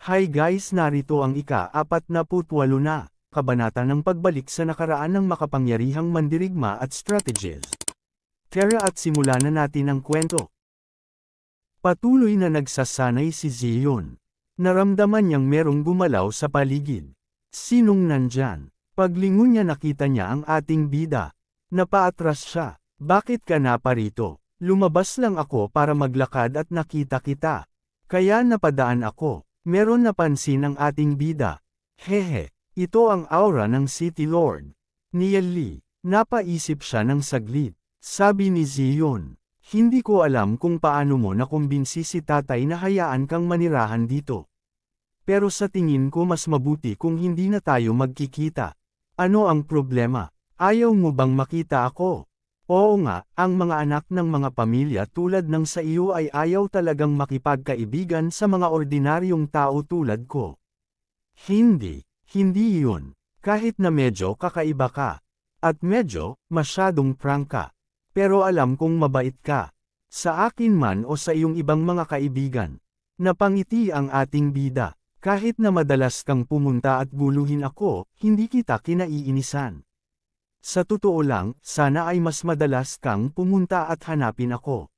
Hi guys, narito ang ika-48 na kabanata ng pagbalik sa nakaraan ng makapangyarihang mandirigma at strategies. Tara at simulan na natin ang kwento. Patuloy na nagsasanay si Zion. Naramdaman niyang merong gumalaw sa paligid. Sinong nandyan? Paglingon niya nakita niya ang ating bida. Napaatras siya. Bakit ka na parito? Lumabas lang ako para maglakad at nakita kita. Kaya napadaan ako. Meron napansin ang ating bida. Hehe, ito ang aura ng City Lord. Niali, napaisip siya ng saglit. Sabi ni Zion, hindi ko alam kung paano mo nakumbinsi si tatay na hayaan kang manirahan dito. Pero sa tingin ko mas mabuti kung hindi na tayo magkikita. Ano ang problema? Ayaw mo bang makita ako? Oo nga, ang mga anak ng mga pamilya tulad ng sa iyo ay ayaw talagang makipagkaibigan sa mga ordinaryong tao tulad ko. Hindi yun. Kahit na medyo kakaiba ka. At medyo, masyadong prangka. Pero alam kong mabait ka. Sa akin man o sa iyong ibang mga kaibigan. Napangiti ang ating bida. Kahit na madalas kang pumunta at guluhin ako, hindi kita kinaiinisan. Sa totoo lang, sana ay mas madalas kang pumunta at hanapin ako.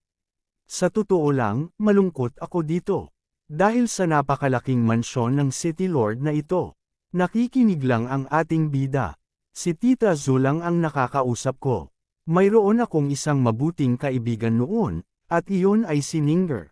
Sa totoo lang, malungkot ako dito. Dahil sa napakalaking mansyon ng City Lord na ito. Nakikinig lang ang ating bida. Si Tita Zulang ang nakakausap ko. Mayroon akong isang mabuting kaibigan noon, at iyon ay si Ninger.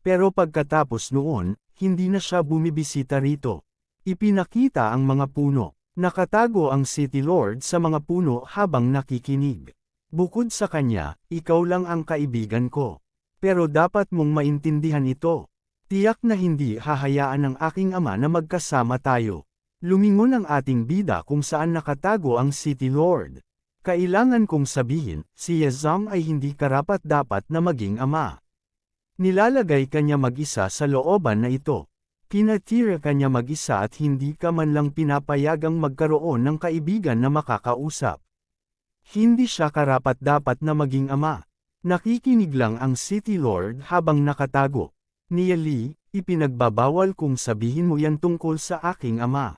Pero pagkatapos noon, hindi na siya bumibisita rito. Ipinakita ang mga puno. Nakatago ang City Lord sa mga puno habang nakikinig. Bukod sa kanya, ikaw lang ang kaibigan ko. Pero dapat mong maintindihan ito. Tiyak na hindi hahayaan ng aking ama na magkasama tayo. Lumingon ang ating bida kung saan nakatago ang City Lord. Kailangan kong sabihin, si Yazam ay hindi karapat-dapat na maging ama. Nilalagay kanya mag-isa sa looban na ito. Pinatira ka niya mag-isa at hindi ka man lang pinapayagang magkaroon ng kaibigan na makakausap. Hindi siya karapat-dapat na maging ama. Nakikinig lang ang City Lord habang nakatago. Niali, ipinagbabawal kong sabihin mo yan tungkol sa aking ama.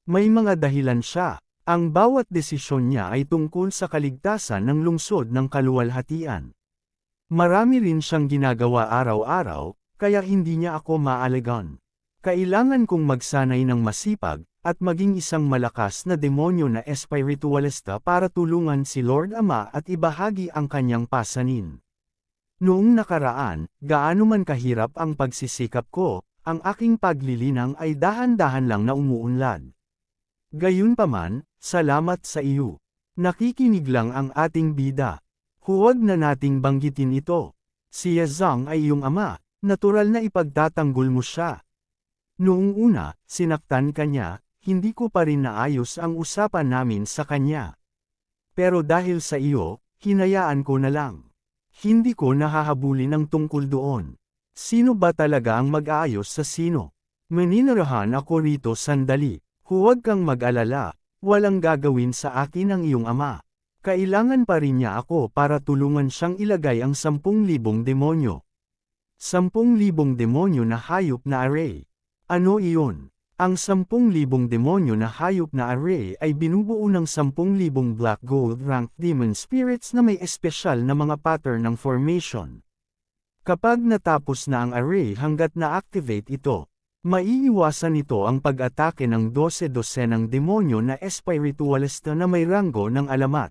May mga dahilan siya. Ang bawat desisyon niya ay tungkol sa kaligtasan ng lungsod ng kaluwalhatian. Marami rin siyang ginagawa araw-araw, kaya hindi niya ako maalagaan. Kailangan kong magsanay ng masipag, at maging isang malakas na demonyo na espiritualista para tulungan si Lord Ama at ibahagi ang kanyang pasanin. Noong nakaraan, gaano man kahirap ang pagsisikap ko, ang aking paglilinang ay dahan-dahan lang na umuunlad. Gayunpaman, salamat sa iyo. Nakikinig lang ang ating bida. Huwag na nating banggitin ito. Si Yazang ay iyong ama, natural na ipagtatanggol mo siya. Noong una, sinaktan ka niya, hindi ko pa rin naayos ang usapan namin sa kanya. Pero dahil sa iyo, hinayaan ko na lang. Hindi ko nahahabulin ang tungkol doon. Sino ba talaga ang mag-aayos sa sino? Maninirahan ako rito sandali. Huwag kang mag-alala, walang gagawin sa akin ang iyong ama. Kailangan pa rin niya ako para tulungan siyang ilagay ang 10,000 demonyo. 10,000 demonyo na hayop na array. Ano iyon? Ang 10,000 demonyo na hayop na array ay binubuo ng 10,000 black gold rank demon spirits na may espesyal na mga pattern ng formation. Kapag natapos na ang array hanggat na-activate ito, maiiwasan nito ang pag-atake ng 12-dosenang demonyo na espiritualista na may ranggo ng alamat.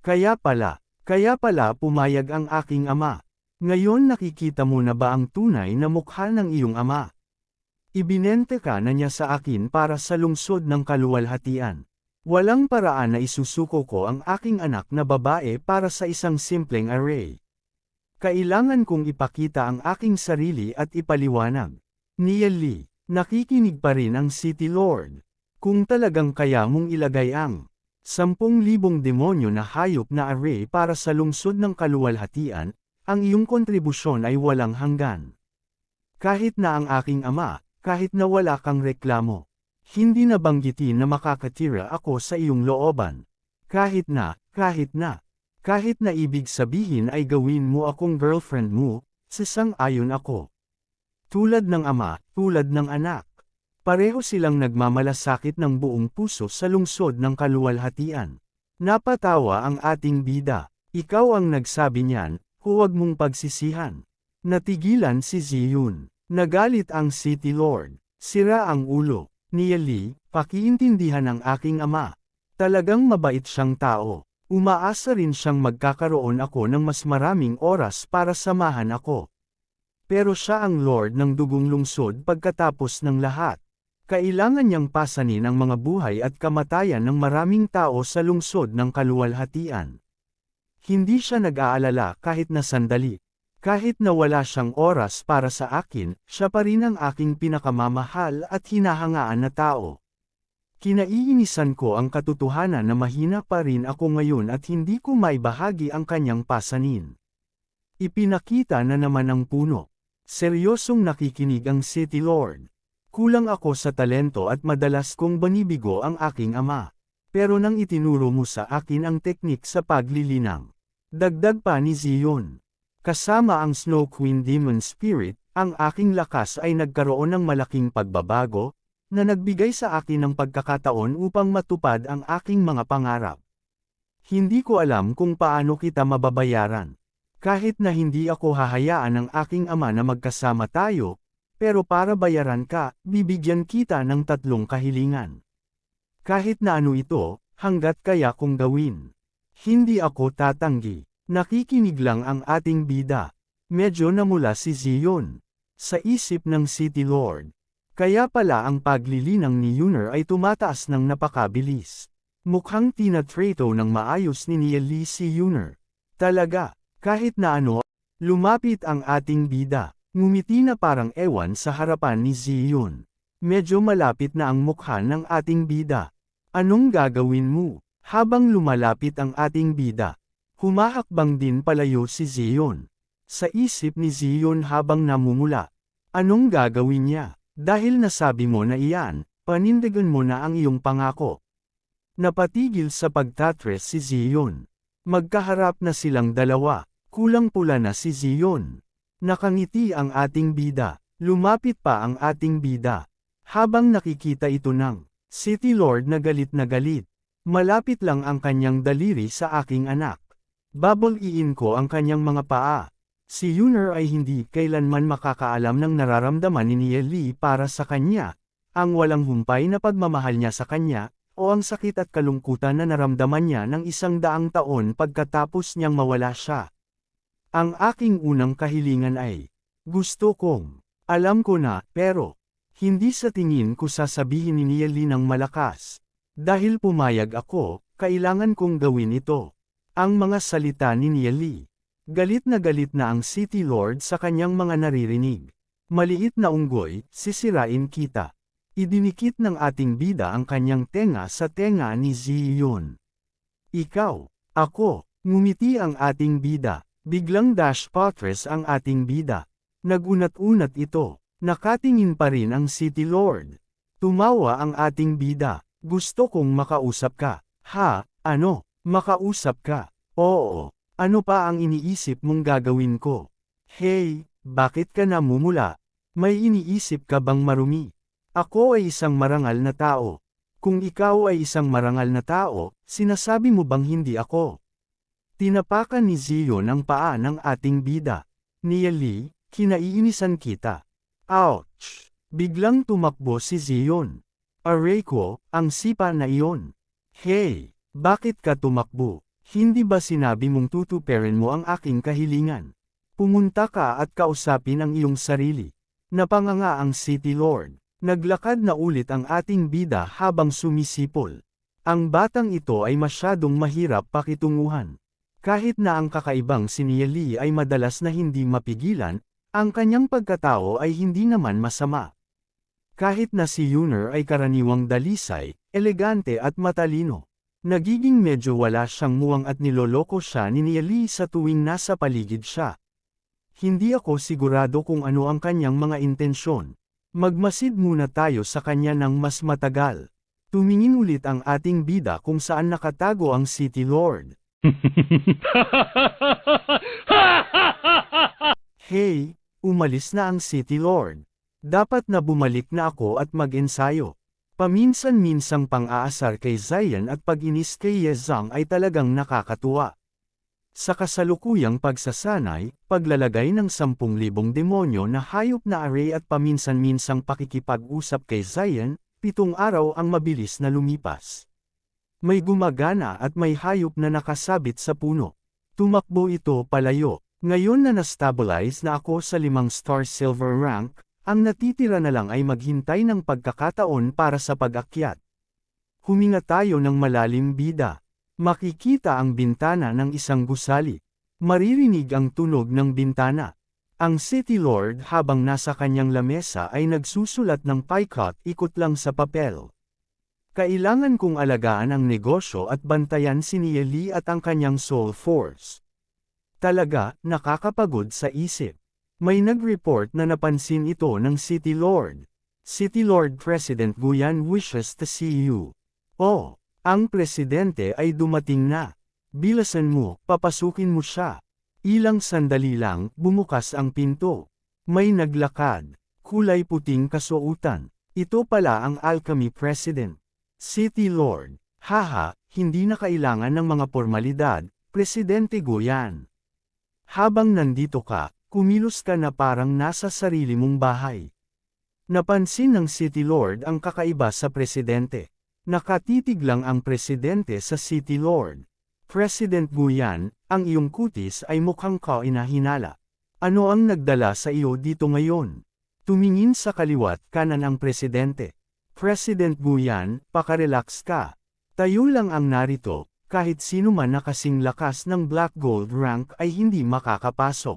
Kaya pala pumayag ang aking ama. Ngayon nakikita mo na ba ang tunay na mukha ng iyong ama? Ibinente ka na niya sa akin para sa lungsod ng kaluwalhatian. Walang paraan na isusuko ko ang aking anak na babae para sa isang simpleng array. Kailangan kong ipakita ang aking sarili at ipaliwanag. Niali, nakikinig pa rin ang City Lord. Kung talagang kaya mong ilagay ang 10,000 demonyo na hayop na array para sa lungsod ng kaluwalhatian, ang iyong kontribusyon ay walang hanggan. Kahit na ang aking ama, kahit na wala kang reklamo, hindi nabanggitin na makakatira ako sa iyong looban. Kahit na ibig sabihin ay gawin mo akong girlfriend mo, sasang-ayon ako. Tulad ng ama, tulad ng anak. Pareho silang nagmamalasakit ng buong puso sa lungsod ng kaluwalhatian. Napatawa ang ating bida. Ikaw ang nagsabi niyan, huwag mong pagsisihan. Natigilan si Ziyun. Nagalit ang City Lord. Sira ang ulo. Nia Li, pakiintindihan ang aking ama. Talagang mabait siyang tao. Umaasa rin siyang magkakaroon ako ng mas maraming oras para samahan ako. Pero siya ang Lord ng dugong lungsod pagkatapos ng lahat. Kailangan niyang pasanin ang mga buhay at kamatayan ng maraming tao sa lungsod ng kaluwalhatian. Hindi siya nag-aalala kahit na sandali. Kahit na wala siyang oras para sa akin, siya pa rin ang aking pinakamamahal at hinahangaan na tao. Kinaiinisan ko ang katotohanan na mahina pa rin ako ngayon at hindi ko maibahagi ang kanyang pasanin. Ipinakita na naman ang puno. Seryosong nakikinig ang City Lord. Kulang ako sa talento at madalas kong banibigo ang aking ama. Pero nang itinuro mo sa akin ang teknik sa paglilinang. Dagdag pa ni Zion. Kasama ang Snow Queen Demon Spirit, ang aking lakas ay nagkaroon ng malaking pagbabago, na nagbigay sa akin ng pagkakataon upang matupad ang aking mga pangarap. Hindi ko alam kung paano kita mababayaran. Kahit na hindi ako hahayaan ng aking ama na magkasama tayo, pero para bayaran ka, bibigyan kita ng 3 kahilingan. Kahit na ano ito, hanggat kaya kong gawin. Hindi ako tatanggi. Nakikinig lang ang ating bida. Medyo namula si Zion. Sa isip ng City Lord. Kaya pala ang paglilinang ni Yuner ay tumataas ng napakabilis. Mukhang tinatrato ng maayos ni Nia Li si Yuner. Talaga, kahit na ano, lumapit ang ating bida. Ngumiti na parang ewan sa harapan ni Zion. Medyo malapit na ang mukha ng ating bida. Anong gagawin mo? Habang lumalapit ang ating bida, humahakbang din palayo si Zion. Sa isip ni Zion habang namumula. Anong gagawin niya? Dahil nasabi mo na iyan, panindigan mo na ang iyong pangako. Napatigil sa pagtatres si Zion. Magkaharap na silang dalawa. Kulang pula na si Zion. Nakangiti ang ating bida. Lumapit pa ang ating bida. Habang nakikita ito ng City Lord na galit na galit. Malapit lang ang kanyang daliri sa aking anak. Babaliin ko ang kanyang mga paa. Si Yuner ay hindi kailanman makakaalam ng nararamdaman ni Nia Li para sa kanya, ang walang humpay na pagmamahal niya sa kanya, o ang sakit at kalungkutan na naramdaman niya ng 100 taon pagkatapos niyang mawala siya. Ang aking unang kahilingan ay, gusto kong, alam ko na, pero, hindi sa tingin ko sasabihin ni Nia Li ng malakas. Dahil pumayag ako, kailangan kong gawin ito. Ang mga salita ni Nia Li. Galit na ang City Lord sa kanyang mga naririnig. Maliit na unggoy, sisirain kita. Idinikit ng ating bida ang kanyang tenga sa tenga ni Zion. Ikaw, ako, ngumiti ang ating bida. Biglang dash patres ang ating bida. Nagunat-unat ito. Nakatingin pa rin ang City Lord. Tumawa ang ating bida. Gusto kong makausap ka. Ha, ano? Makausap ka? Oo. Ano pa ang iniisip mong gagawin ko? Hey, bakit ka namumula? May iniisip ka bang marumi? Ako ay isang marangal na tao. Kung ikaw ay isang marangal na tao, sinasabi mo bang hindi ako? Tinapakan ni Zion ang paa ng ating bida. Nia Li, kinaiinisan kita. Ouch! Biglang tumakbo si Zion. Aray ko, ang sipa na iyon. Hey, bakit ka tumakbo? Hindi ba sinabi mong tutuperin mo ang aking kahilingan? Pumunta ka at kausapin ang iyong sarili. Napanganga ang City Lord. Naglakad na ulit ang ating bida habang sumisipol. Ang batang ito ay masyadong mahirap pakitunguhan. Kahit na ang kakaibang si Nia Li ay madalas na hindi mapigilan, ang kanyang pagkatao ay hindi naman masama. Kahit na si Yuner ay karaniwang dalisay, elegante at matalino. Nagiging medyo wala siyang muwang at niloloko siya ni Nia Li sa tuwing nasa paligid siya. Hindi ako sigurado kung ano ang kanyang mga intensyon. Magmasid muna tayo sa kanya ng mas matagal. Tumingin ulit ang ating bida kung saan nakatago ang City Lord. Hey, Umalis na ang City Lord. Dapat na bumalik na ako at mag-ensayo. Paminsan-minsang pang-aasar kay Zion at pag-inis kay Yezang ay talagang nakakatuwa. Sa kasalukuyang pagsasanay, paglalagay ng 10,000 demonyo na hayop na array at paminsan-minsang pakikipag-usap kay Zion, 7 araw ang mabilis na lumipas. May gumagana at may hayop na nakasabit sa puno. Tumakbo ito palayo. Ngayon na na-stabilize na ako sa 5-star silver rank, ang natitira na lang ay maghintay ng pagkakataon para sa pag-akyat. Huminga tayo ng malalim bida. Makikita ang bintana ng isang gusali. Maririnig ang tunog ng bintana. Ang City Lord habang nasa kanyang lamesa ay nagsusulat ng pie-cut ikot lang sa papel. Kailangan kong alagaan ang negosyo at bantayan si Nieli at ang kanyang soul force. Talaga, nakakapagod sa isip. May nag-report na napansin ito ng City Lord. City Lord President Guyan wishes to see you. Oh, ang presidente ay dumating na. Bilasan mo, papasukin mo siya. Ilang sandali lang, bumukas ang pinto. May naglakad. Kulay puting kasuotan. Ito pala ang Alchemy President. City Lord. Haha, hindi na kailangan ng mga formalidad, Presidente Guyan. Habang nandito ka, kumilos ka na parang nasa sarili mong bahay. Napansin ng City Lord ang kakaiba sa presidente. Nakatitig lang ang presidente sa City Lord. President Guyan, ang iyong kutis ay mukhang kainahinala. Ano ang nagdala sa iyo dito ngayon? Tumingin sa kaliwat kanan ang presidente. President Guyan, pakarelax ka. Tayo lang ang narito. Kahit sino man na kasing lakas ng Black Gold rank ay hindi makakapasok.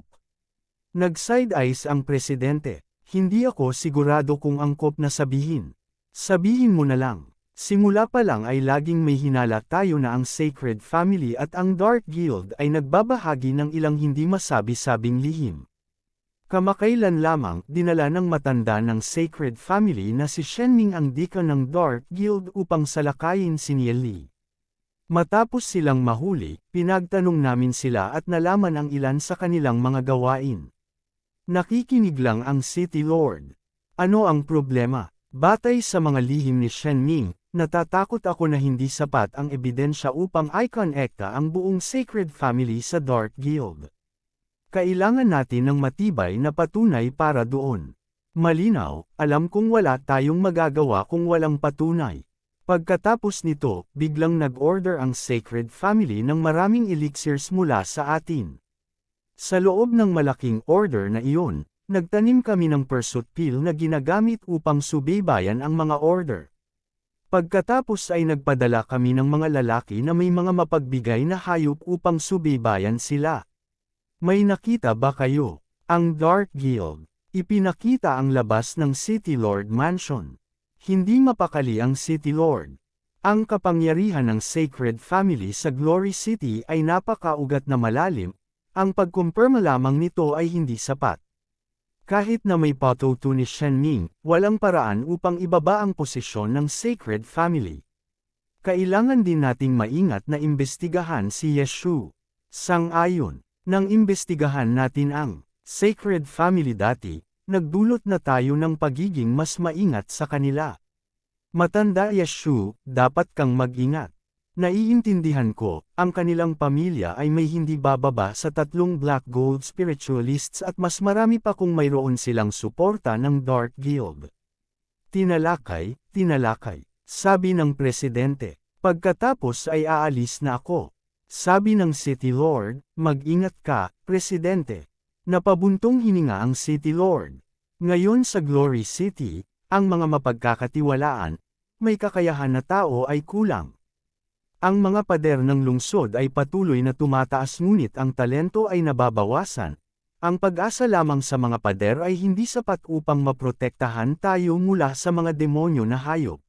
Nag-side eyes ang presidente. Hindi ako sigurado kung angkop na sabihin. Sabihin mo na lang. Simula pa lang ay laging may hinala tayo na ang Sacred Family at ang Dark Guild ay nagbabahagi ng ilang hindi masabi-sabing lihim. Kamakailan lamang dinala ng matanda ng Sacred Family na si Shenming ang deacon ng Dark Guild upang salakayin si Nieli. Matapos silang mahuli, pinagtanong namin sila at nalaman ang ilan sa kanilang mga gawain. Nakikinig lang ang City Lord. Ano ang problema? Batay sa mga lihim ni Shenming, natatakot ako na hindi sapat ang ebidensya upang i-connecta ang buong Sacred Family sa Dark Guild. Kailangan natin ng matibay na patunay para doon. Malinaw, alam kong wala tayong magagawa kung walang patunay. Pagkatapos nito, biglang nag-order ang Sacred Family ng maraming elixirs mula sa atin. Sa loob ng malaking order na iyon, nagtanim kami ng pursuit pill na ginagamit upang subaybayan ang mga order. Pagkatapos ay nagpadala kami ng mga lalaki na may mga mapagbigay na hayop upang subaybayan sila. May nakita ba kayo? Ang Dark Guild. Ipinakita ang labas ng City Lord Mansion. Hindi mapakali ang City Lord. Ang kapangyarihan ng Sacred Family sa Glory City ay napakaugat na malalim, ang pagkumpirma lamang nito ay hindi sapat. Kahit na may patuto ni Shenming, walang paraan upang ibaba ang posisyon ng Sacred Family. Kailangan din nating maingat na imbestigahan si Yeshu. Sang-ayon, nang imbestigahan natin ang Sacred Family dati, nagdulot na tayo ng pagiging mas maingat sa kanila. Matanda Yeshu, dapat kang mag-ingat. Naiintindihan ko, ang kanilang pamilya ay may hindi bababa sa 3 Black Gold Spiritualists at mas marami pa kung mayroon silang suporta ng Dark Guild. Tinalakay, sabi ng presidente. Pagkatapos ay aalis na ako. Sabi ng City Lord, mag-ingat ka, presidente. Napabuntong hininga ang City Lord. Ngayon sa Glory City, ang mga mapagkakatiwalaan, may kakayahan na tao ay kulang. Ang mga pader ng lungsod ay patuloy na tumataas ngunit ang talento ay nababawasan. Ang pag-asa lamang sa mga pader ay hindi sapat upang maprotektahan tayo mula sa mga demonyo na hayop.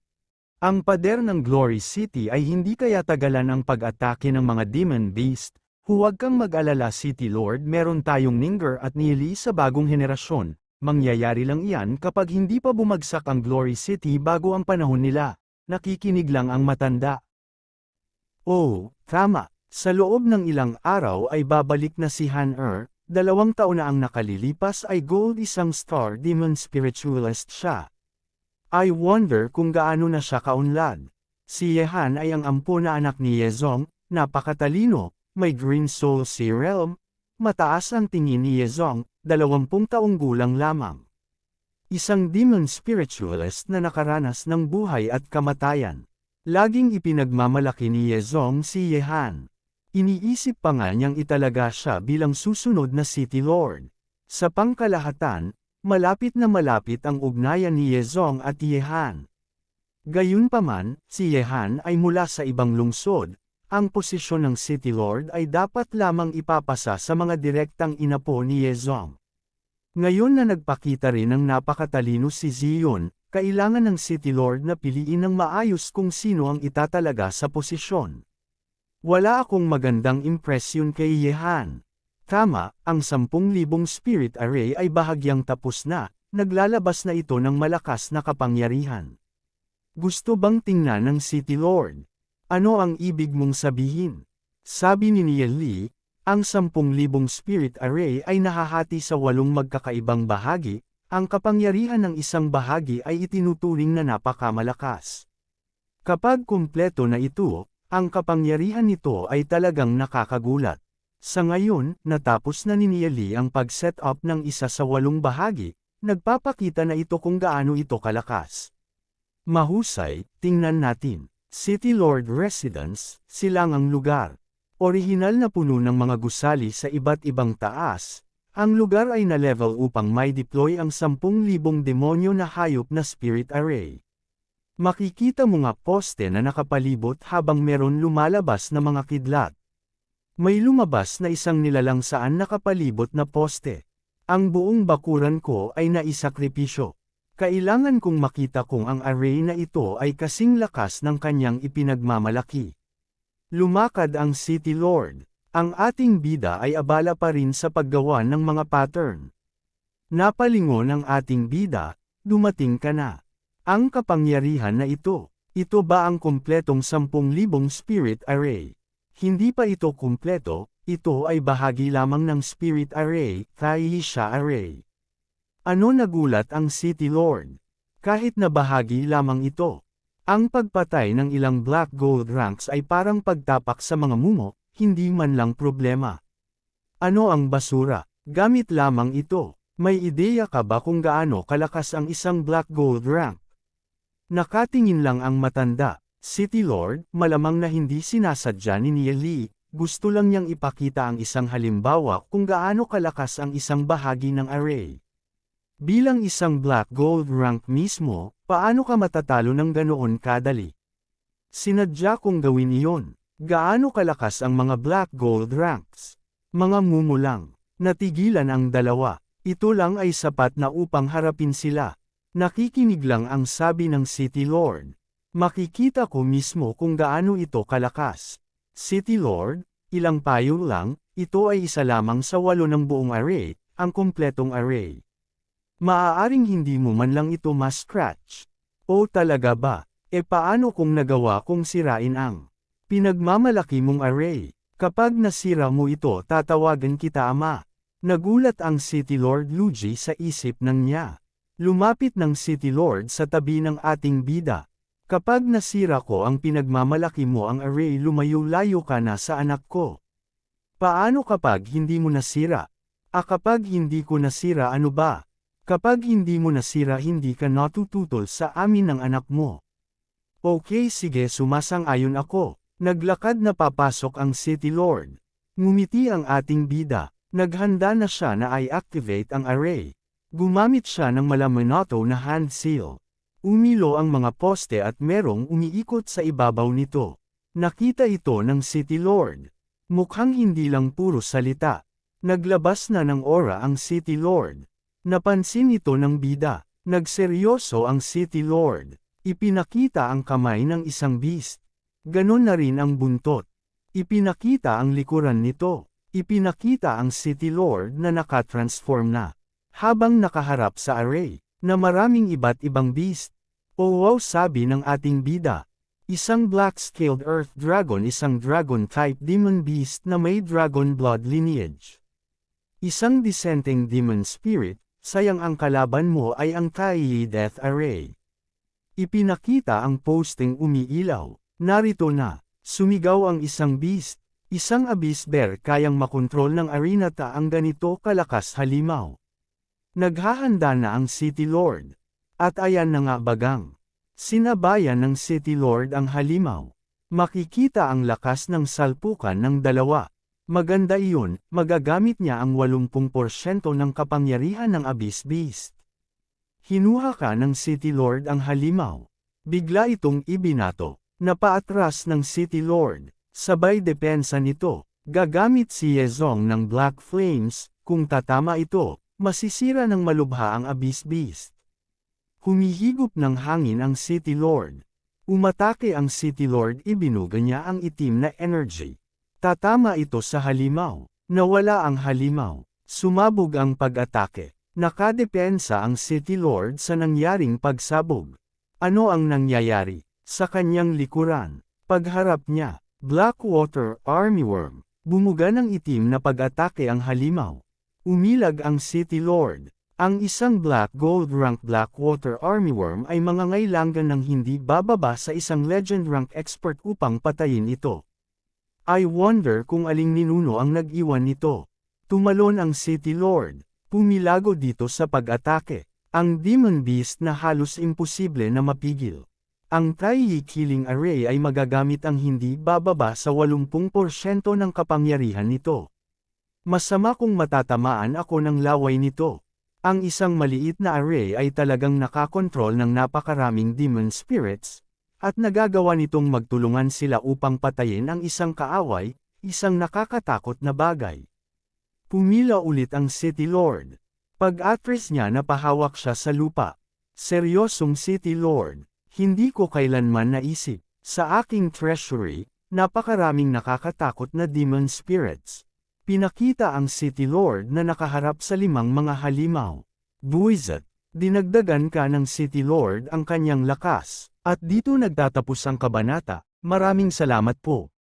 Ang pader ng Glory City ay hindi kaya tagalan ang pag-atake ng mga demon beast. Huwag kang mag-alala City Lord, meron tayong Ninger at Nieli sa bagong henerasyon. Mangyayari lang iyan kapag hindi pa bumagsak ang Glory City bago ang panahon nila. Nakikinig lang ang matanda. Oh, tama. Sa loob ng ilang araw ay babalik na si Han-er, 2 taon na ang nakalilipas ay gold isang star demon spiritualist siya. I wonder kung gaano na siya kaunlad. Si Yehan ay ang ampo na anak ni Yezong, napakatalino, may green soul sea realm, mataas ang tingin ni Yezong, 20 taong gulang lamang. Isang demon spiritualist na nakaranas ng buhay at kamatayan. Laging ipinagmamalaki ni Yezong si Yehan. Iniisip pa nga niyang italaga siya bilang susunod na City Lord. Sa pangkalahatan, malapit na malapit ang ugnayan ni Yezong at Yehan. Gayunpaman, si Yehan ay mula sa ibang lungsod. Ang posisyon ng City Lord ay dapat lamang ipapasa sa mga direktang inapo ni Yezong. Ngayon na nagpakita rin ng napakatalino si Zion, kailangan ng City Lord na piliin ng maayos kung sino ang itatalaga sa posisyon. Wala akong magandang impresyon kay Yehan. Tama, ang 10,000 spirit array ay bahagyang tapos na, naglalabas na ito ng malakas na kapangyarihan. Gusto bang tingnan ng City Lord? Ano ang ibig mong sabihin? Sabi ni Niel Lee, ang 10,000 spirit array ay nahahati sa 8 magkakaibang bahagi. Ang kapangyarihan ng isang bahagi ay itinuturing na napakamalakas. Kapag kumpleto na ito, ang kapangyarihan nito ay talagang nakakagulat. Sa ngayon, natapos na ni Niel Lee ang pag-set up ng isa sa 8 bahagi, nagpapakita na ito kung gaano ito kalakas. Mahusay, tingnan natin. City Lord Residence, silangang lugar. Orihinal na puno ng mga gusali sa iba't ibang taas. Ang lugar ay na-level upang may deploy ang 10,000 demonyo na hayop na spirit array. Makikita mo nga poste na nakapalibot habang meron lumalabas na mga kidlat. May lumabas na isang nilalang saan nakapalibot na poste. Ang buong bakuran ko ay naisakripisyo. Kailangan kong makita kung ang array na ito ay kasing lakas ng kanyang ipinagmamalaki. Lumakad ang City Lord. Ang ating bida ay abala pa rin sa paggawa ng mga pattern. Napalingon ang ating bida, dumating ka na. Ang kapangyarihan na ito ba ang kumpletong 10,000 spirit array? Hindi pa ito kumpleto, ito ay bahagi lamang ng spirit array, Thaisha array. Ano nagulat ang City Lord? Kahit na bahagi lamang ito. Ang pagpatay ng ilang black gold ranks ay parang pagtapak sa mga mumo, hindi man lang problema. Ano ang basura? Gamit lamang ito. May ideya ka ba kung gaano kalakas ang isang black gold rank? Nakatingin lang ang matanda. City Lord, malamang na hindi sinasadya ni Niel Lee, gusto lang niyang ipakita ang isang halimbawa kung gaano kalakas ang isang bahagi ng array. Bilang isang black gold rank mismo, paano ka matatalo ng ganoon kadali? Sinadya kong gawin iyon. Gaano kalakas ang mga black gold ranks? Mga mumo lang. Natigilan ang dalawa. Ito lang ay sapat na upang harapin sila. Nakikinig lang ang sabi ng City Lord. Makikita ko mismo kung gaano ito kalakas. City Lord, ilang payo lang, ito ay isa lamang sa 8 ng buong array, ang kumpletong array. Maaaring hindi mo man lang ito ma-scratch. O talaga ba? E paano kung nagawa kong sirain ang pinagmamalaki mong array? Kapag nasira mo ito tatawagan kita ama. Nagulat ang City Lord Luigi sa isip ng niya. Lumapit ng City Lord sa tabi ng ating bida. Kapag nasira ko ang pinagmamalaki mo ang array lumayo-layo ka na sa anak ko. Paano kapag hindi mo nasira? Kapag hindi ko nasira ano ba? Kapag hindi mo nasira hindi ka natututol sa amin ng anak mo. Okay sige sumasang-ayon ako. Naglakad na papasok ang City Lord. Ngumiti ang ating bida. Naghanda na siya na i-activate ang array. Gumamit siya ng malaminato na hand seal. Umilo ang mga poste at merong umiikot sa ibabaw nito. Nakita ito ng City Lord. Mukhang hindi lang puro salita. Naglabas na ng aura ang City Lord. Napansin ito ng bida. Nagseryoso ang City Lord. Ipinakita ang kamay ng isang beast. Ganon na rin ang buntot. Ipinakita ang likuran nito. Ipinakita ang City Lord na nakatransform na. Habang nakaharap sa array, na maraming iba't ibang beast. O wow sabi ng ating bida. Isang black-scaled earth dragon isang dragon-type demon beast na may dragon blood lineage. Isang dissenting demon spirit, sayang ang kalaban mo ay ang Taiyi Death Array. Ipinakita ang posting umiilaw. Narito na, sumigaw ang isang beast. Isang abyss bear kayang makontrol ng arena ang ganito kalakas halimaw. Naghahanda na ang City Lord. At ayan na nga bagang. Sinabayan ng City Lord ang halimaw. Makikita ang lakas ng salpukan ng dalawa. Maganda iyon, magagamit niya ang 80% ng kapangyarihan ng Abyss Beast. Hinuha ka ng City Lord ang halimaw. Bigla itong ibinato. Napaatras ng City Lord. Sabay depensa nito, gagamit si Yezong ng Black Flames, kung tatama ito, masisira ng malubha ang Abyss Beast. Humihigop ng hangin ang City Lord. Umatake ang City Lord, ibinuga niya ang itim na energy. Tatama ito sa halimaw. Nawala ang halimaw. Sumabog ang pag-atake. Nakadepensa ang City Lord sa nangyaring pagsabog. Ano ang nangyayari? Sa kanyang likuran, pagharap niya, Blackwater Armyworm, bumuga ng itim na pag-atake ang halimaw. Umilag ang City Lord. Ang isang Black Gold rank Blackwater Armyworm ay mangangailangan ng hindi bababa sa isang Legend rank expert upang patayin ito. I wonder kung aling ninuno ang nag-iwan nito. Tumalon ang City Lord. Pumilago dito sa pag-atake. Ang Demon Beast na halos imposible na mapigil. Ang Taiyi Killing Array ay magagamit ang hindi bababa sa 80% ng kapangyarihan nito. Masama kung matatamaan ako ng laway nito. Ang isang maliit na array ay talagang nakakontrol ng napakaraming demon spirits, at nagagawa nitong magtulungan sila upang patayin ang isang kaaway, isang nakakatakot na bagay. Pumila ulit ang City Lord. Pag-atras niya napahawak siya sa lupa. Seryosong City Lord. Hindi ko kailanman naisip, sa aking treasury, napakaraming nakakatakot na demon spirits. Pinakita ang City Lord na nakaharap sa 5 mga halimaw. Buwisit, dinagdagan ka ng City Lord ang kanyang lakas, at dito nagtatapos ang kabanata. Maraming salamat po.